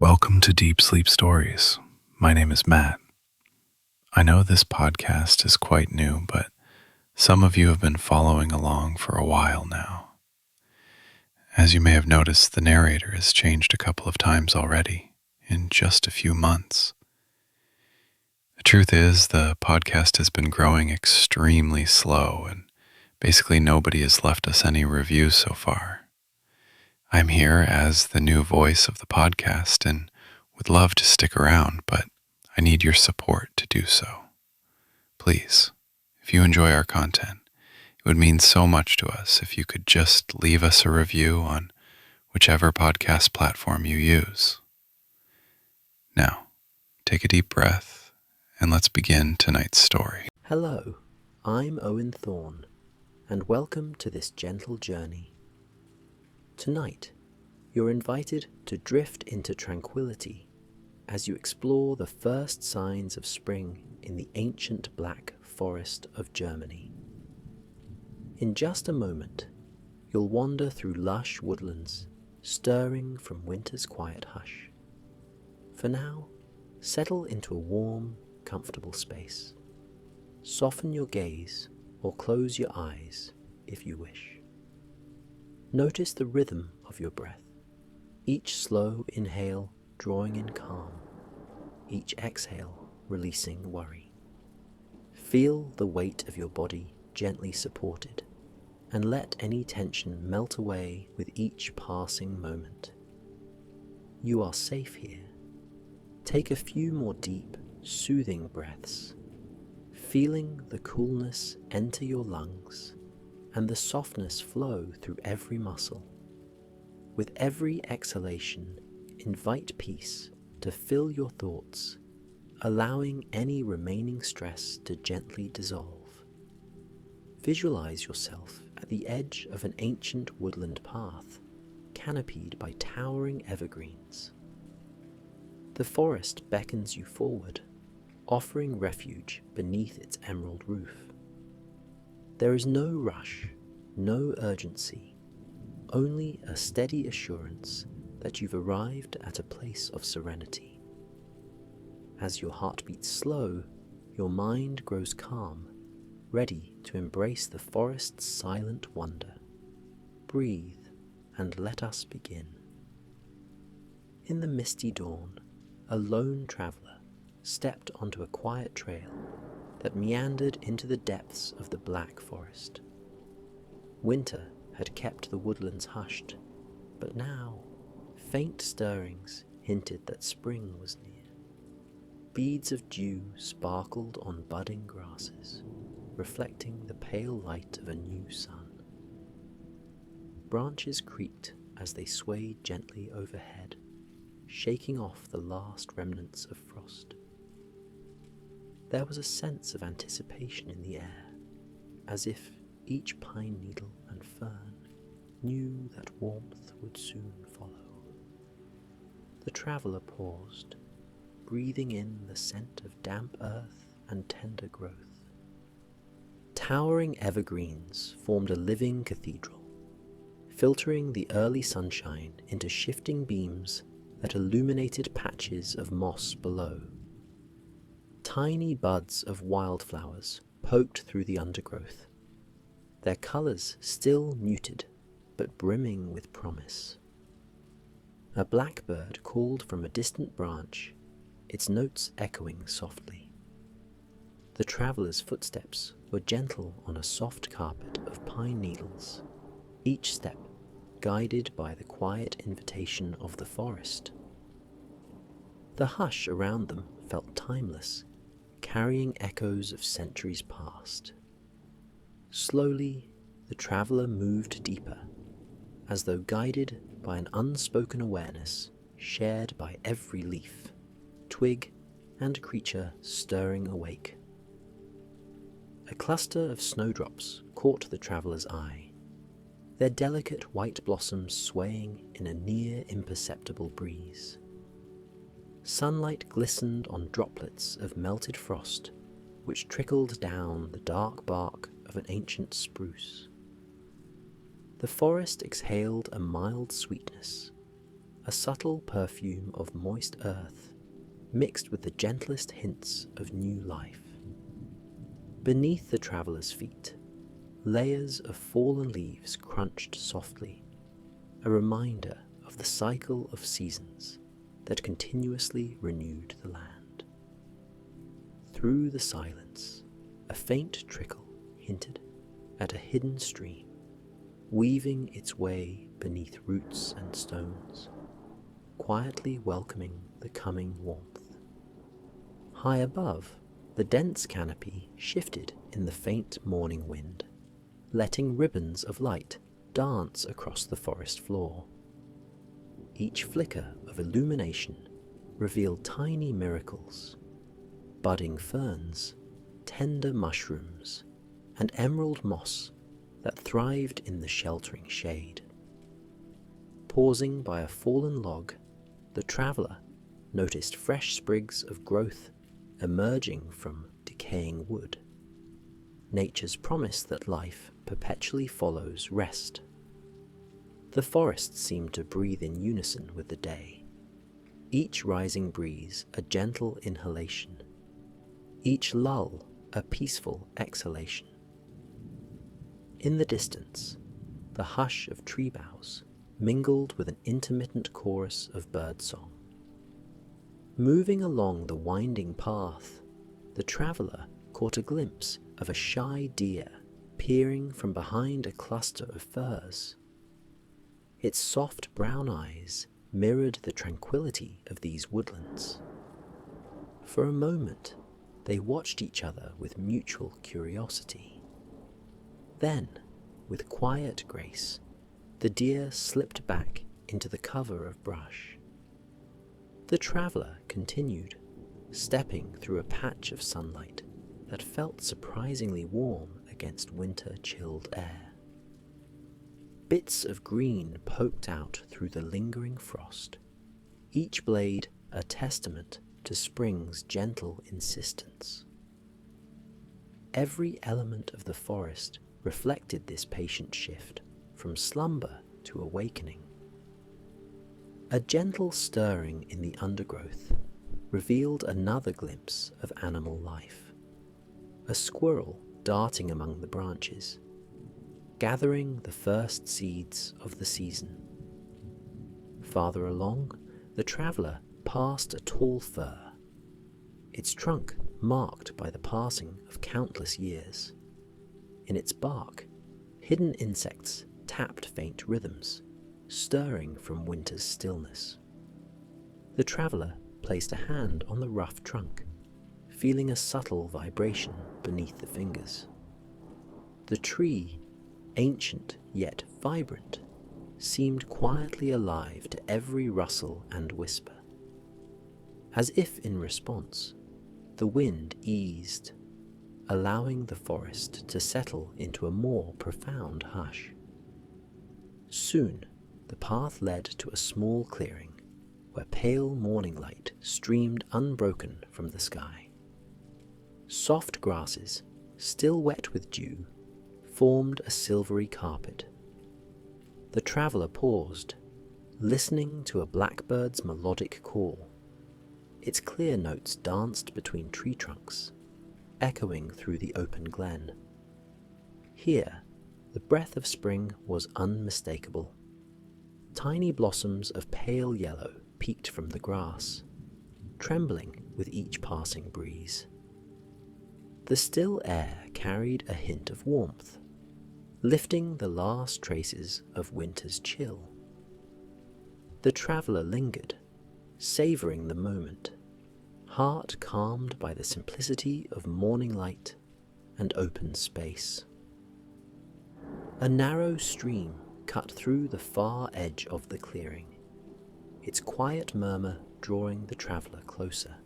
Welcome to Deep Sleep Stories. My name is Matt. I know this podcast is quite new, but some of you have been following along for a while now. As you may have noticed, the narrator has changed a couple of times already, in just a few months. The truth is, the podcast has been growing extremely slow, and basically nobody has left us any reviews so far. I'm here as the new voice of the podcast and would love to stick around, but I need your support to do so. Please, if you enjoy our content, it would mean so much to us if you could just leave us a review on whichever podcast platform you use. Now, take a deep breath and let's begin tonight's story. Hello, I'm Owen Thorne, and welcome to this gentle journey. Tonight, you're invited to drift into tranquility as you explore the first signs of spring in the ancient Black Forest of Germany. In just a moment, you'll wander through lush woodlands, stirring from winter's quiet hush. For now, settle into a warm, comfortable space. Soften your gaze or close your eyes if you wish. Notice the rhythm of your breath, each slow inhale drawing in calm, each exhale releasing worry. Feel the weight of your body gently supported, and let any tension melt away with each passing moment. You are safe here. Take a few more deep, soothing breaths, feeling the coolness enter your lungs and the softness flow through every muscle. With every exhalation, invite peace to fill your thoughts, allowing any remaining stress to gently dissolve. Visualize yourself at the edge of an ancient woodland path, canopied by towering evergreens. The forest beckons you forward, offering refuge beneath its emerald roof. There is no rush, no urgency, only a steady assurance that you've arrived at a place of serenity. As your heart beats slow, your mind grows calm, ready to embrace the forest's silent wonder. Breathe and let us begin. In the misty dawn, a lone traveller stepped onto a quiet trail that meandered into the depths of the Black Forest. Winter had kept the woodlands hushed, but now faint stirrings hinted that spring was near. Beads of dew sparkled on budding grasses, reflecting the pale light of a new sun. Branches creaked as they swayed gently overhead, shaking off the last remnants of frost. There was a sense of anticipation in the air, as if each pine needle and fern knew that warmth would soon follow. The traveller paused, breathing in the scent of damp earth and tender growth. Towering evergreens formed a living cathedral, filtering the early sunshine into shifting beams that illuminated patches of moss below. Tiny buds of wildflowers poked through the undergrowth, their colours still muted but brimming with promise. A blackbird called from a distant branch, its notes echoing softly. The traveller's footsteps were gentle on a soft carpet of pine needles, each step guided by the quiet invitation of the forest. The hush around them felt timeless, carrying echoes of centuries past. Slowly, the traveller moved deeper, as though guided by an unspoken awareness shared by every leaf, twig, and creature stirring awake. A cluster of snowdrops caught the traveller's eye, their delicate white blossoms swaying in a near imperceptible breeze. Sunlight glistened on droplets of melted frost, which trickled down the dark bark of an ancient spruce. The forest exhaled a mild sweetness, a subtle perfume of moist earth mixed with the gentlest hints of new life. Beneath the traveller's feet, layers of fallen leaves crunched softly, a reminder of the cycle of seasons that continuously renewed the land. Through the silence, a faint trickle hinted at a hidden stream, weaving its way beneath roots and stones, quietly welcoming the coming warmth. High above, the dense canopy shifted in the faint morning wind, letting ribbons of light dance across the forest floor. Each flicker of illumination revealed tiny miracles: budding ferns, tender mushrooms, and emerald moss that thrived in the sheltering shade. Pausing by a fallen log, the traveller noticed fresh sprigs of growth emerging from decaying wood. Nature's promise that life perpetually follows rest. The forest seemed to breathe in unison with the day, each rising breeze a gentle inhalation, each lull a peaceful exhalation. In the distance, the hush of tree boughs mingled with an intermittent chorus of birdsong. Moving along the winding path, the traveller caught a glimpse of a shy deer peering from behind a cluster of firs. Its soft brown eyes mirrored the tranquility of these woodlands. For a moment, they watched each other with mutual curiosity. Then, with quiet grace, the deer slipped back into the cover of brush. The traveller continued, stepping through a patch of sunlight that felt surprisingly warm against winter-chilled air. Bits of green poked out through the lingering frost, each blade a testament to spring's gentle insistence. Every element of the forest reflected this patient shift from slumber to awakening. A gentle stirring in the undergrowth revealed another glimpse of animal life. A squirrel darting among the branches, gathering the first seeds of the season. Farther along, the traveller passed a tall fir, its trunk marked by the passing of countless years. In its bark, hidden insects tapped faint rhythms, stirring from winter's stillness. The traveller placed a hand on the rough trunk, feeling a subtle vibration beneath the fingers. The tree, ancient yet vibrant, seemed quietly alive to every rustle and whisper. As if in response, the wind eased, allowing the forest to settle into a more profound hush. Soon, the path led to a small clearing where pale morning light streamed unbroken from the sky. Soft grasses, still wet with dew, formed a silvery carpet. The traveller paused, listening to a blackbird's melodic call. Its clear notes danced between tree trunks, echoing through the open glen. Here, the breath of spring was unmistakable. Tiny blossoms of pale yellow peeked from the grass, trembling with each passing breeze. The still air carried a hint of warmth, lifting the last traces of winter's chill. The traveller lingered, savouring the moment, heart calmed by the simplicity of morning light and open space. A narrow stream cut through the far edge of the clearing, its quiet murmur drawing the traveller closer.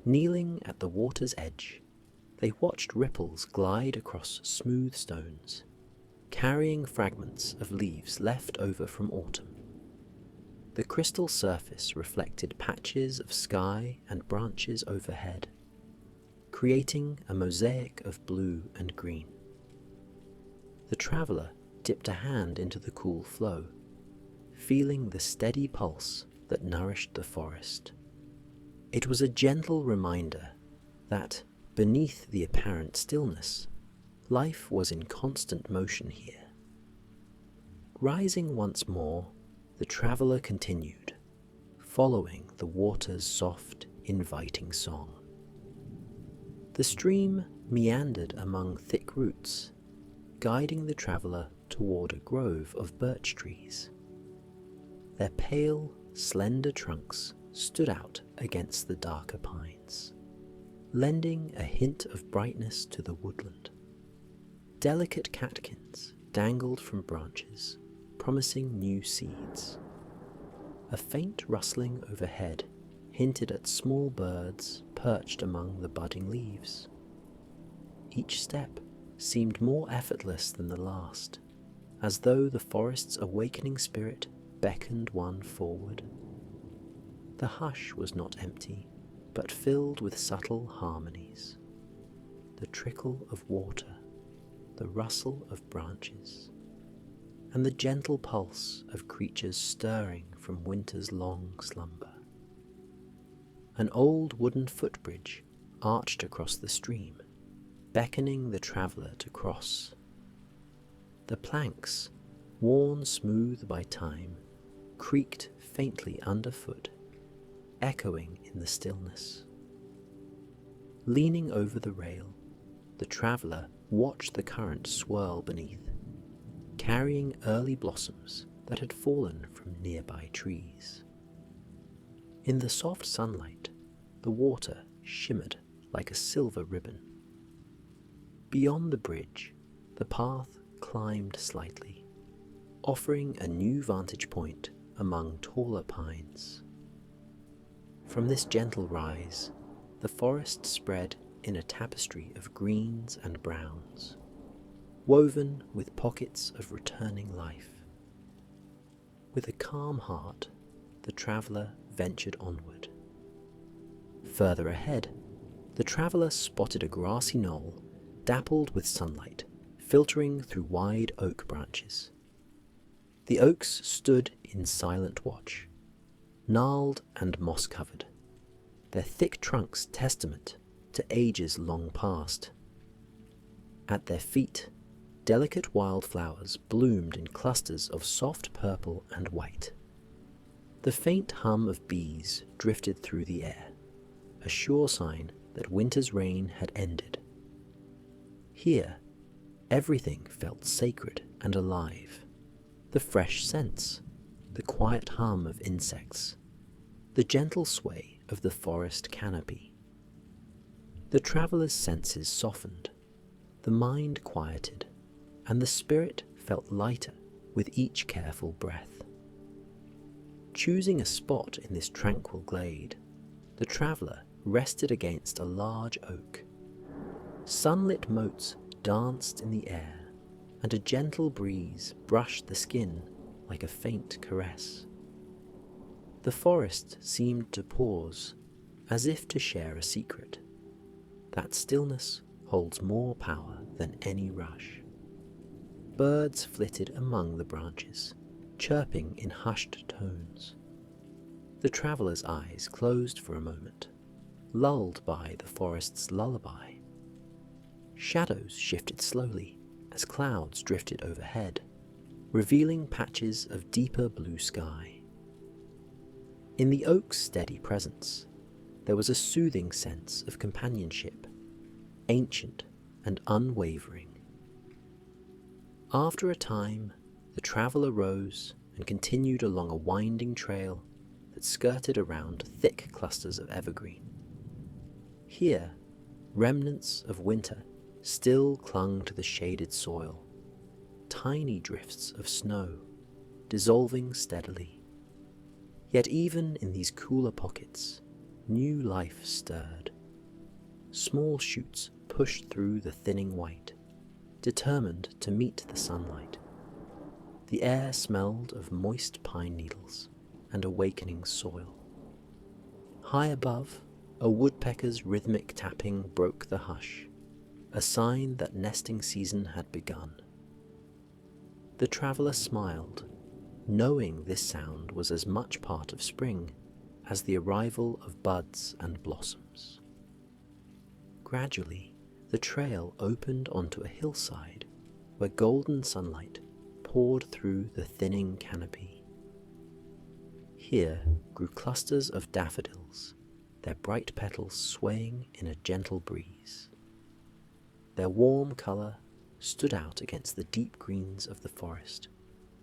Kneeling at the water's edge, they watched ripples glide across smooth stones, carrying fragments of leaves left over from autumn. The crystal surface reflected patches of sky and branches overhead, creating a mosaic of blue and green. The traveller dipped a hand into the cool flow, feeling the steady pulse that nourished the forest. It was a gentle reminder that, beneath the apparent stillness, life was in constant motion here. Rising once more, the traveller continued, following the water's soft, inviting song. The stream meandered among thick roots, guiding the traveller toward a grove of birch trees. Their pale, slender trunks stood out against the darker pines, lending a hint of brightness to the woodland. Delicate catkins dangled from branches, promising new seeds. A faint rustling overhead hinted at small birds perched among the budding leaves. Each step seemed more effortless than the last, as though the forest's awakening spirit beckoned one forward. The hush was not empty, but filled with subtle harmonies. The trickle of water, the rustle of branches, and the gentle pulse of creatures stirring from winter's long slumber. An old wooden footbridge arched across the stream, beckoning the traveller to cross. The planks, worn smooth by time, creaked faintly underfoot, echoing in the stillness. Leaning over the rail, the traveller watched the current swirl beneath, carrying early blossoms that had fallen from nearby trees. In the soft sunlight, the water shimmered like a silver ribbon. Beyond the bridge, the path climbed slightly, offering a new vantage point among taller pines. From this gentle rise, the forest spread in a tapestry of greens and browns, woven with pockets of returning life. With a calm heart, the traveller ventured onward. Further ahead, the traveller spotted a grassy knoll dappled with sunlight filtering through wide oak branches. The oaks stood in silent watch, gnarled and moss-covered, their thick trunks testament to ages long past. At their feet, delicate wildflowers bloomed in clusters of soft purple and white. The faint hum of bees drifted through the air, a sure sign that winter's reign had ended. Here, everything felt sacred and alive. The fresh scents, the quiet hum of insects, the gentle sway of the forest canopy. The traveller's senses softened, the mind quieted, and the spirit felt lighter with each careful breath. Choosing a spot in this tranquil glade, the traveller rested against a large oak. Sunlit motes danced in the air, and a gentle breeze brushed the skin like a faint caress. The forest seemed to pause, as if to share a secret. That stillness holds more power than any rush. Birds flitted among the branches, chirping in hushed tones. The traveller's eyes closed for a moment, lulled by the forest's lullaby. Shadows shifted slowly as clouds drifted overhead, revealing patches of deeper blue sky. In the oak's steady presence, there was a soothing sense of companionship, ancient and unwavering. After a time, the traveller rose and continued along a winding trail that skirted around thick clusters of evergreen. Here, remnants of winter still clung to the shaded soil, tiny drifts of snow dissolving steadily. Yet even in these cooler pockets, new life stirred. Small shoots pushed through the thinning white, determined to meet the sunlight. The air smelled of moist pine needles and awakening soil. High above, a woodpecker's rhythmic tapping broke the hush, a sign that nesting season had begun. The traveller smiled, knowing this sound was as much part of spring as the arrival of buds and blossoms. Gradually, the trail opened onto a hillside where golden sunlight poured through the thinning canopy. Here grew clusters of daffodils, their bright petals swaying in a gentle breeze. Their warm colour stood out against the deep greens of the forest,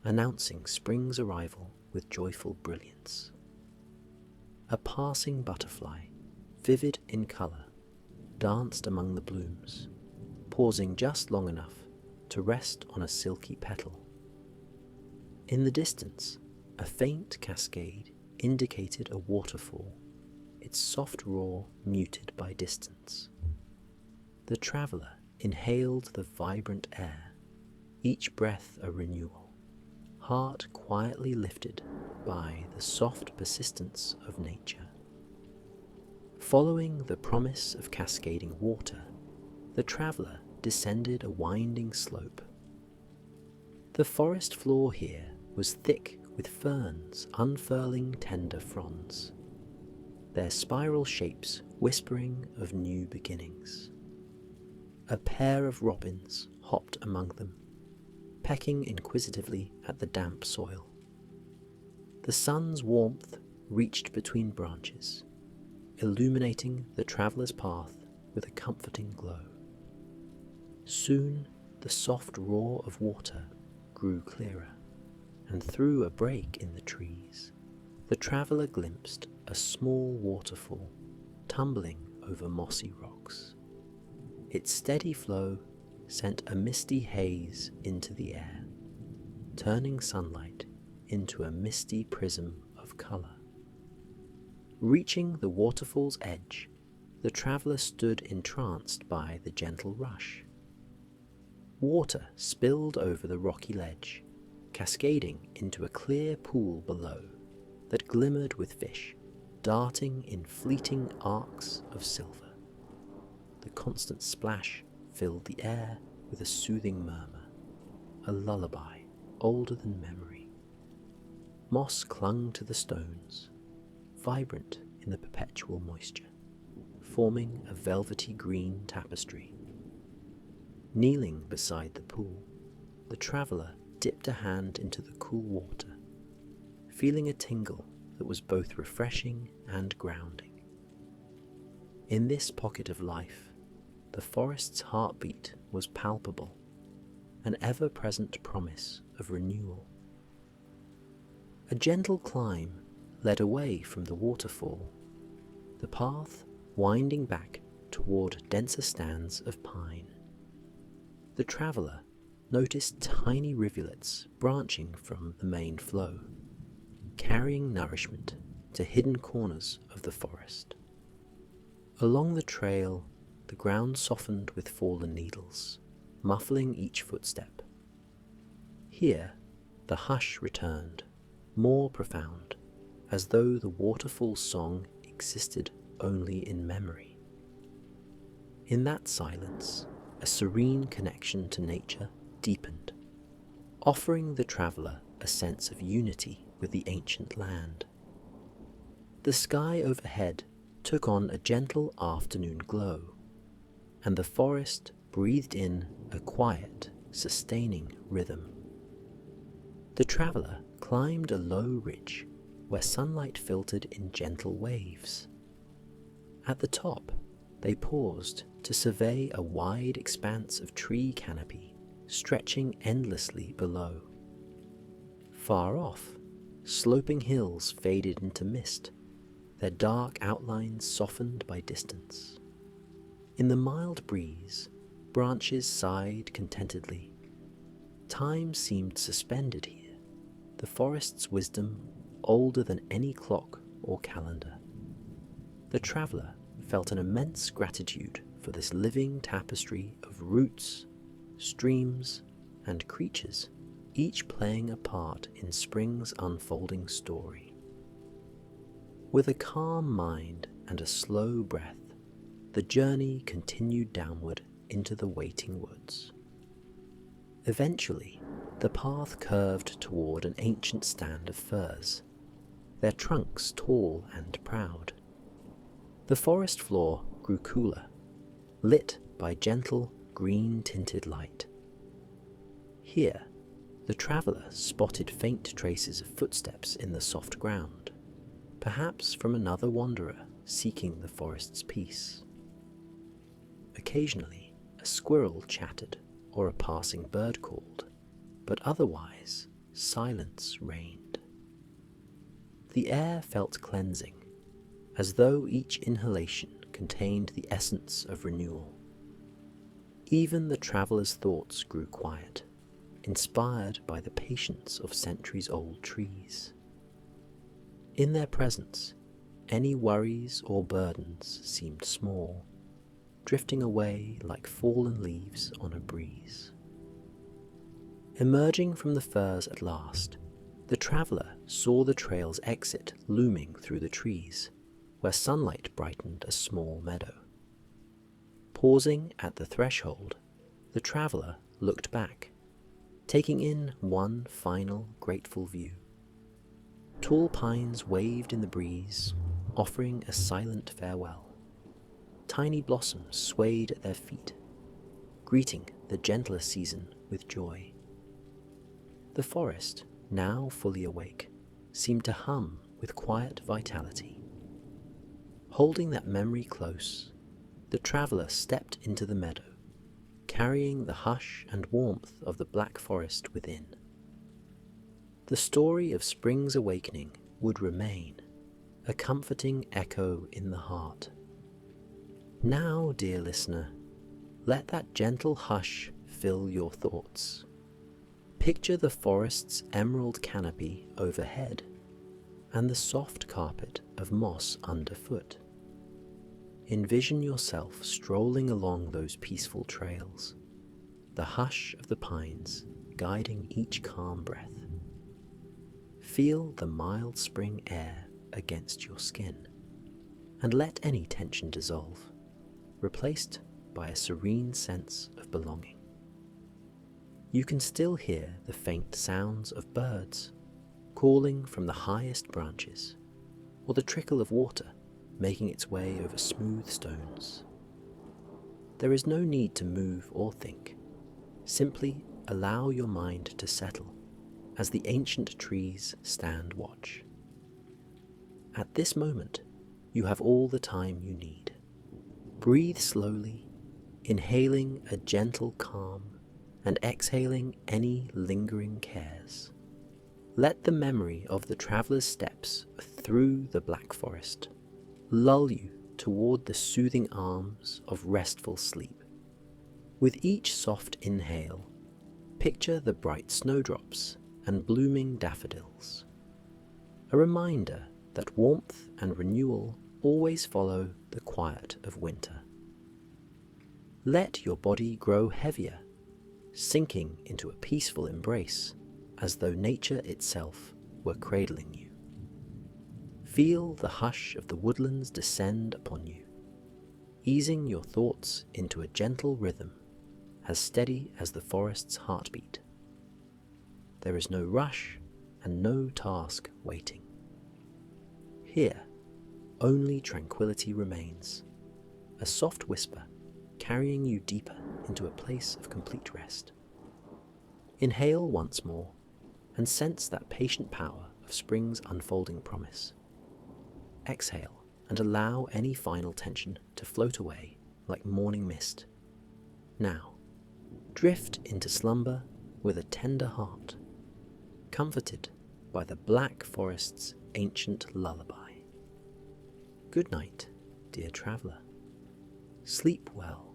announcing spring's arrival with joyful brilliance. A passing butterfly, vivid in colour, danced among the blooms, pausing just long enough to rest on a silky petal. In the distance, a faint cascade indicated a waterfall, its soft roar muted by distance. The traveller inhaled the vibrant air, each breath a renewal, heart quietly lifted by the soft persistence of nature. Following the promise of cascading water, the traveller descended a winding slope. The forest floor here was thick with ferns unfurling tender fronds, their spiral shapes whispering of new beginnings. A pair of robins hopped among them, pecking inquisitively at the damp soil. The sun's warmth reached between branches, illuminating the traveller's path with a comforting glow. Soon the soft roar of water grew clearer, and through a break in the trees, the traveller glimpsed a small waterfall tumbling over mossy rocks. Its steady flow sent a misty haze into the air, turning sunlight into a misty prism of colour. Reaching the waterfall's edge, the traveller stood entranced by the gentle rush. Water spilled over the rocky ledge, cascading into a clear pool below that glimmered with fish, darting in fleeting arcs of silver. The constant splash filled the air with a soothing murmur, a lullaby older than memory. Moss clung to the stones, vibrant in the perpetual moisture, forming a velvety green tapestry. Kneeling beside the pool, the traveller dipped a hand into the cool water, feeling a tingle that was both refreshing and grounding. In this pocket of life, the forest's heartbeat was palpable, an ever-present promise of renewal. A gentle climb led away from the waterfall, the path winding back toward denser stands of pine. The traveller noticed tiny rivulets branching from the main flow, carrying nourishment to hidden corners of the forest. Along the trail, the ground softened with fallen needles, muffling each footstep. Here, the hush returned, more profound, as though the waterfall's song existed only in memory. In that silence, a serene connection to nature deepened, offering the traveller a sense of unity with the ancient land. The sky overhead took on a gentle afternoon glow, and the forest breathed in a quiet, sustaining rhythm. The traveller climbed a low ridge where sunlight filtered in gentle waves. At the top, they paused to survey a wide expanse of tree canopy stretching endlessly below. Far off, sloping hills faded into mist, their dark outlines softened by distance. In the mild breeze, branches sighed contentedly. Time seemed suspended here, the forest's wisdom older than any clock or calendar. The traveller felt an immense gratitude for this living tapestry of roots, streams, and creatures, each playing a part in spring's unfolding story. With a calm mind and a slow breath, the journey continued downward into the waiting woods. Eventually, The path curved toward an ancient stand of firs, their trunks tall and proud. The forest floor grew cooler, lit by gentle green-tinted light. Here, the traveller spotted faint traces of footsteps in the soft ground, perhaps from another wanderer seeking the forest's peace. Occasionally, a squirrel chattered or a passing bird called, but otherwise silence reigned. The air felt cleansing, as though each inhalation contained the essence of renewal. Even the traveller's thoughts grew quiet, inspired by the patience of centuries-old trees. In their presence, any worries or burdens seemed small, drifting away like fallen leaves on a breeze. Emerging from the firs at last, the traveller saw the trail's exit looming through the trees, where sunlight brightened a small meadow. Pausing at the threshold, the traveller looked back, taking in one final grateful view. Tall pines waved in the breeze, offering a silent farewell. Tiny blossoms swayed at their feet, greeting the gentler season with joy. The forest, now fully awake, seemed to hum with quiet vitality. Holding that memory close, the traveller stepped into the meadow, carrying the hush and warmth of the black forest within. The story of spring's awakening would remain, a comforting echo in the heart. Now, dear listener, let that gentle hush fill your thoughts. Picture the forest's emerald canopy overhead and the soft carpet of moss underfoot. Envision yourself strolling along those peaceful trails, the hush of the pines guiding each calm breath. Feel the mild spring air against your skin, and let any tension dissolve, replaced by a serene sense of belonging. You can still hear the faint sounds of birds calling from the highest branches, or the trickle of water making its way over smooth stones. There is no need to move or think. Simply allow your mind to settle as the ancient trees stand watch. At this moment, you have all the time you need. Breathe slowly, inhaling a gentle calm and exhaling any lingering cares. Let the memory of the traveller's steps through the black forest lull you toward the soothing arms of restful sleep. With each soft inhale, picture the bright snowdrops and blooming daffodils, a reminder that warmth and renewal always follow the quiet of winter. Let your body grow heavier, sinking into a peaceful embrace, as though nature itself were cradling you. Feel the hush of the woodlands descend upon you, easing your thoughts into a gentle rhythm as steady as the forest's heartbeat. There is no rush and no task waiting. Here, only tranquility remains, a soft whisper carrying you deeper into a place of complete rest. Inhale once more and sense that patient power of spring's unfolding promise. Exhale and allow any final tension to float away like morning mist. Now, drift into slumber with a tender heart, comforted by the black forest's ancient lullaby. Good night, dear traveller. Sleep well.